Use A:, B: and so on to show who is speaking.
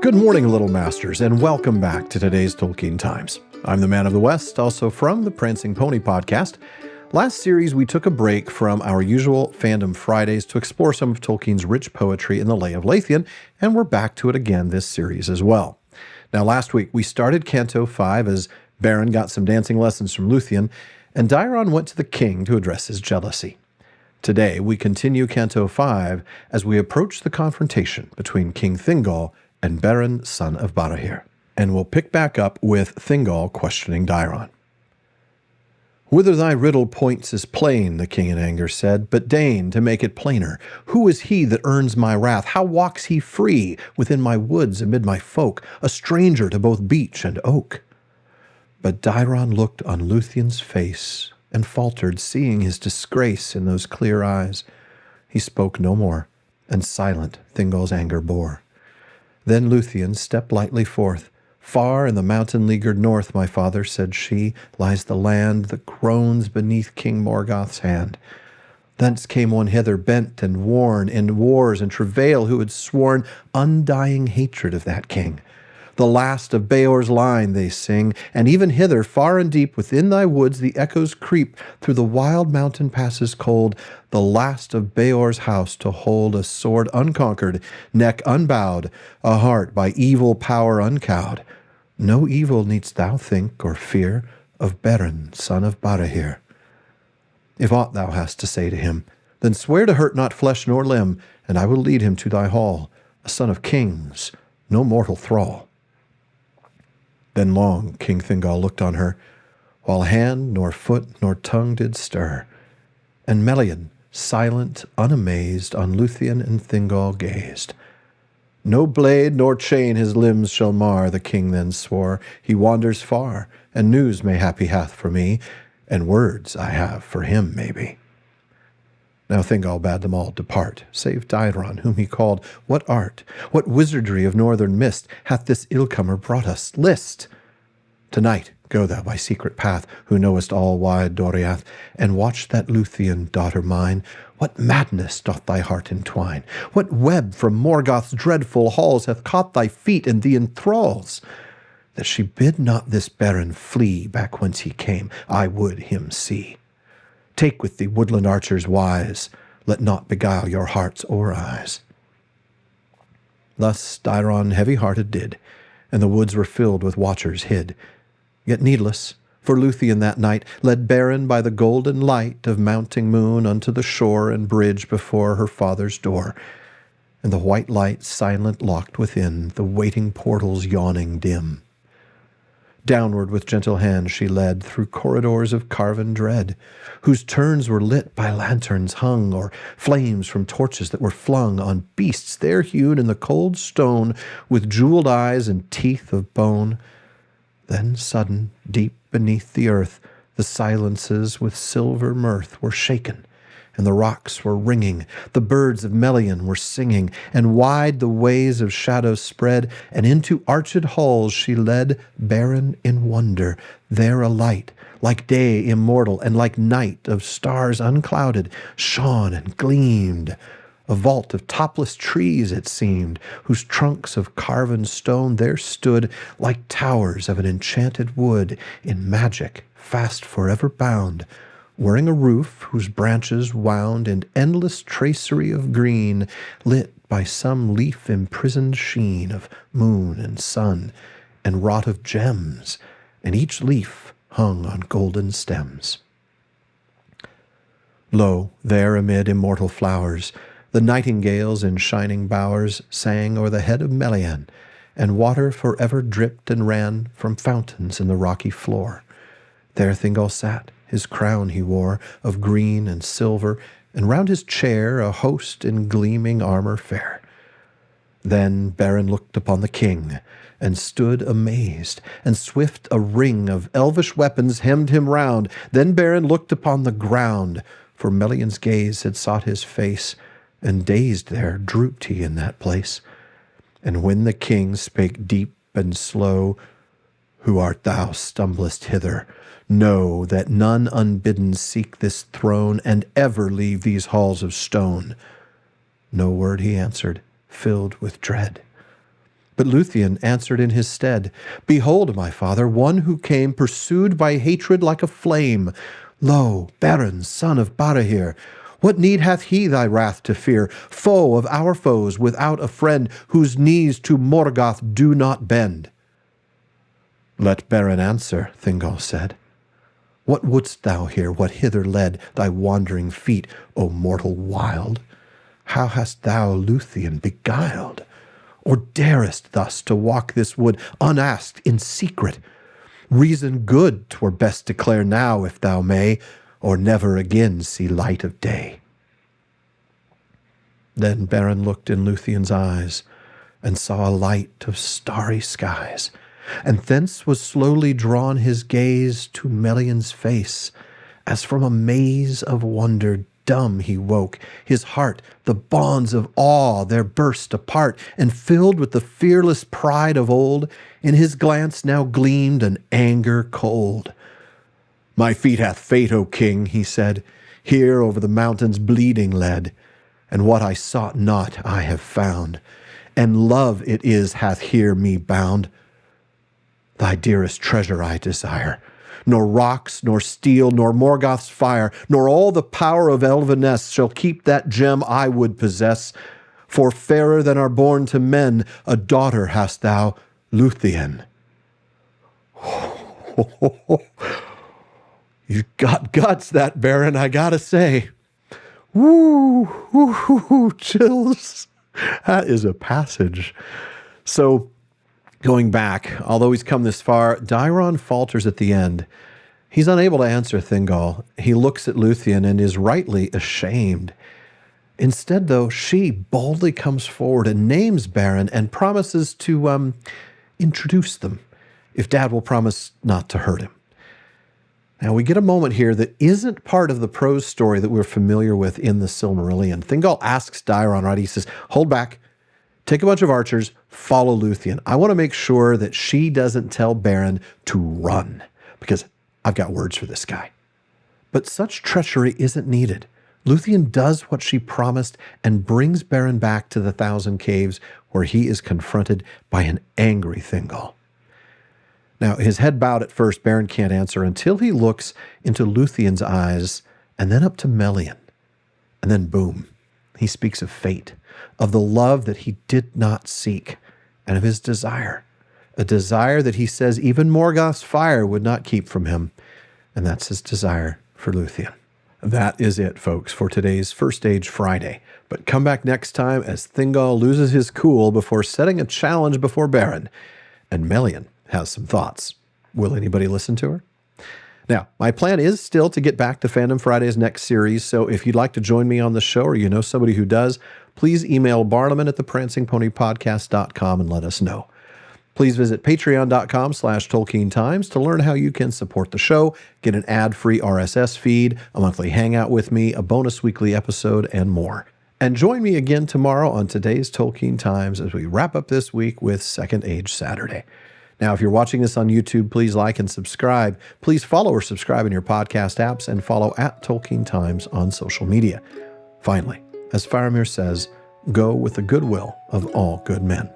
A: Good morning, Little Masters, and welcome back to today's Tolkien Times. I'm the Man of the West, also from the Prancing Pony podcast. Last series, we took a break from our usual Fandom Fridays to explore some of Tolkien's rich poetry in the Lay of Leithian, and we're back to it again this series as well. Now, last week, we started Canto 5 as Beren got some dancing lessons from Lúthien, and Daeron went to the king to address his jealousy. Today, we continue Canto 5 as we approach the confrontation between King Thingol and Beren, son of Barahir. And we'll pick back up with Thingol questioning Daeron. "Whither thy riddle points is plain," the king in anger said, "but deign to make it plainer. Who is he that earns my wrath? How walks he free within my woods amid my folk, a stranger to both beech and oak?" But Daeron looked on Lúthien's face and faltered, seeing his disgrace in those clear eyes. He spoke no more, and silent Thingol's anger bore. Then Lúthien stepped lightly forth. "Far in the mountain-leaguered north, my father," said she, "lies the land that groans beneath King Morgoth's hand. Thence came one hither bent and worn in wars and travail, who had sworn undying hatred of that king. The last of Beor's line, they sing, and even hither, far and deep, within thy woods the echoes creep, through the wild mountain passes cold, the last of Beor's house to hold a sword unconquered, neck unbowed, a heart by evil power uncowed. No evil needst thou think or fear of Beren, son of Barahir. If aught thou hast to say to him, then swear to hurt not flesh nor limb, and I will lead him to thy hall, a son of kings, no mortal thrall." Then long King Thingol looked on her, while hand nor foot nor tongue did stir. And Melian, silent, unamazed, on Lúthien and Thingol gazed. "No blade nor chain his limbs shall mar," the king then swore. "He wanders far, and news mayhap he hath for me, and words I have for him, maybe." Now Thingol bade them all depart, save Daeron, whom he called. "What art, what wizardry of northern mist hath this ill-comer brought us? List! Tonight go thou by secret path, who knowest all wide Doriath, and watch that Lúthien, daughter mine. What madness doth thy heart entwine? What web from Morgoth's dreadful halls hath caught thy feet and thee enthralls? That she bid not this Beren flee back whence he came, I would him see. Take with thee woodland archers wise, let naught beguile your hearts or eyes." Thus Daeron heavy-hearted did, and the woods were filled with watchers hid. Yet needless, for Lúthien that night led Beren by the golden light of mounting moon unto the shore and bridge before her father's door, and the white light silent locked within, the waiting portals yawning dim. Downward with gentle hand she led through corridors of carven dread, whose turns were lit by lanterns hung, or flames from torches that were flung on beasts there hewn in the cold stone, with jeweled eyes and teeth of bone. Then sudden, deep beneath the earth, the silences with silver mirth were shaken, and the rocks were ringing, the birds of Melian were singing, and wide the ways of shadows spread, and into arched halls she led Beren in wonder, there a light, like day immortal, and like night of stars unclouded, shone and gleamed. A vault of topless trees it seemed, whose trunks of carven stone there stood, like towers of an enchanted wood, in magic fast forever bound, wearing a roof whose branches wound in endless tracery of green, lit by some leaf-imprisoned sheen of moon and sun, and wrought of gems, and each leaf hung on golden stems. Lo, there amid immortal flowers, the nightingales in shining bowers sang o'er the head of Melian, and water forever dripped and ran from fountains in the rocky floor. There Thingol sat, his crown he wore, of green and silver, and round his chair a host in gleaming armor fair. Then Beren looked upon the king, and stood amazed, and swift a ring of elvish weapons hemmed him round. Then Beren looked upon the ground, for Melian's gaze had sought his face, and dazed there drooped he in that place. And when the king spake deep and slow, "Who art thou, stumblest hither? Know that none unbidden seek this throne, and ever leave these halls of stone." No word he answered, filled with dread. But Lúthien answered in his stead, Behold, my father, one who came pursued by hatred like a flame. Lo, Beren, son of Barahir, what need hath he thy wrath to fear, foe of our foes, without a friend, whose knees to Morgoth do not bend? Let Beren answer, Thingol said. What wouldst thou here, what hither led thy wandering feet, O mortal wild? How hast thou Lúthien beguiled? Or darest thus to walk this wood unasked in secret? Reason good 'twere best declare now, if thou may, or never again see light of day. Then Beren looked in Lúthien's eyes, and saw a light of starry skies, and thence was slowly drawn his gaze to Melian's face, as from a maze of wonder dumb he woke, his heart, the bonds of awe there burst apart, and filled with the fearless pride of old, in his glance now gleamed an anger cold. My feet hath fate, O king, he said, here over the mountains bleeding led, and what I sought not I have found, and love it is hath here me bound. Thy dearest treasure I desire, nor rocks, nor steel, nor Morgoth's fire, nor all the power of Elveness shall keep that gem I would possess. For fairer than are born to men, a daughter hast thou, Lúthien. You got guts, that Beren, I gotta say. Woo, woo, woo, chills. That is a passage. So, going back, although he's come this far, Daeron falters at the end. He's unable to answer Thingol. He looks at Lúthien and is rightly ashamed. Instead, though, she boldly comes forward and names Beren and promises to introduce them, if Dad will promise not to hurt him. Now, we get a moment here that isn't part of the prose story that we're familiar with in the Silmarillion. Thingol asks Daeron, right? He says, hold back. Take a bunch of archers, follow Lúthien. I want to make sure that she doesn't tell Beren to run, because I've got words for this guy. But such treachery isn't needed. Lúthien does what she promised and brings Beren back to the Thousand Caves, where he is confronted by an angry Thingol. Now, his head bowed at first, Beren can't answer until he looks into Lúthien's eyes and then up to Melian. And then boom, he speaks of fate, of the love that he did not seek, and of his desire. A desire that he says even Morgoth's fire would not keep from him. And that's his desire for Lúthien. That is it, folks, for today's First Age Friday. But come back next time as Thingol loses his cool before setting a challenge before Beren. And Melian has some thoughts. Will anybody listen to her? Now, my plan is still to get back to Fandom Friday's next series, so if you'd like to join me on the show or you know somebody who does, please email barliman@theprancingponypodcast.com and let us know. Please visit patreon.com/Tolkien Times to learn how you can support the show, get an ad-free RSS feed, a monthly hangout with me, a bonus weekly episode, and more. And join me again tomorrow on today's Tolkien Times as we wrap up this week with Second Age Saturday. Now, if you're watching this on YouTube, please like and subscribe. Please follow or subscribe in your podcast apps and follow @Tolkien Times on social media. Finally, as Faramir says, go with the goodwill of all good men.